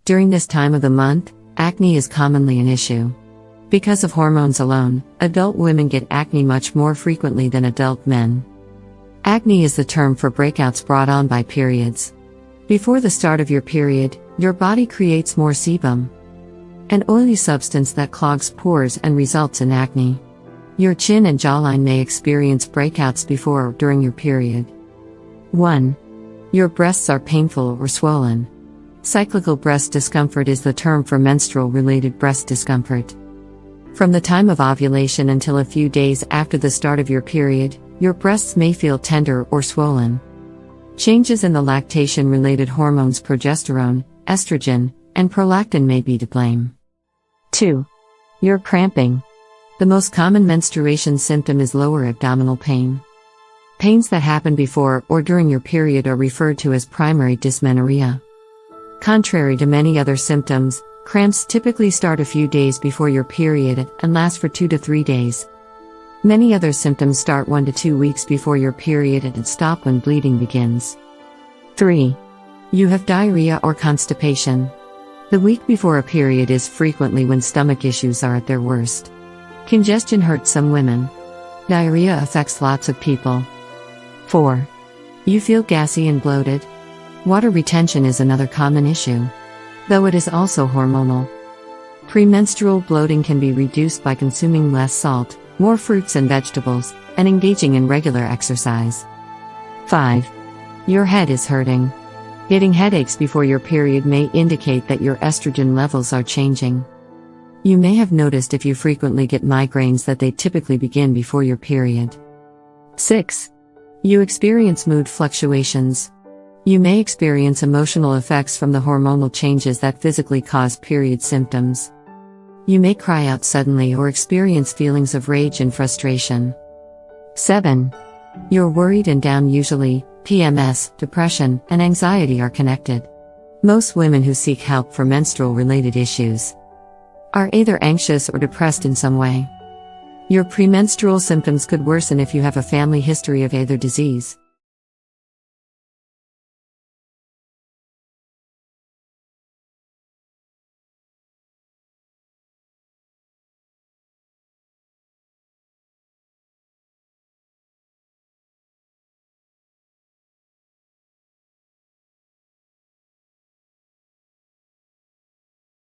During this time of the month, acne is commonly an issue. Because of hormones alone, adult women get acne much more frequently than adult men. Acne is the term for breakouts brought on by periods. Before the start of your period, your body creates more sebum, an oily substance that clogs pores and results in acne. Your chin and jawline may experience breakouts before or during your period. 1. Your breasts are painful or swollen. Cyclical breast discomfort is the term for menstrual-related breast discomfort. From the time of ovulation until a few days after the start of your period, your breasts may feel tender or swollen. Changes in the lactation-related hormones progesterone, estrogen, and prolactin may be to blame. 2. You're cramping. The most common menstruation symptom is lower abdominal pain. Pains that happen before or during your period are referred to as primary dysmenorrhea. Contrary to many other symptoms, cramps typically start a few days before your period and last for 2 to 3 days. Many other symptoms start 1 to 2 weeks before your period and stop when bleeding begins. 3. You have diarrhea or constipation. The week before a period is frequently when stomach issues are at their worst. Congestion hurts some women. Diarrhea affects lots of people. 4. You feel gassy and bloated. Water retention is another common issue, though it is also hormonal. Premenstrual bloating can be reduced by consuming less salt, more fruits and vegetables, and engaging in regular exercise. 5. Your head is hurting. Getting headaches before your period may indicate that your estrogen levels are changing. You may have noticed if you frequently get migraines that they typically begin before your period. 6. You experience mood fluctuations. You may experience emotional effects from the hormonal changes that physically cause period symptoms. You may cry out suddenly or experience feelings of rage and frustration. 7. You're worried and down. Usually, PMS, depression, and anxiety are connected. Most women who seek help for menstrual-related issues are either anxious or depressed in some way. Your premenstrual symptoms could worsen if you have a family history of either disease.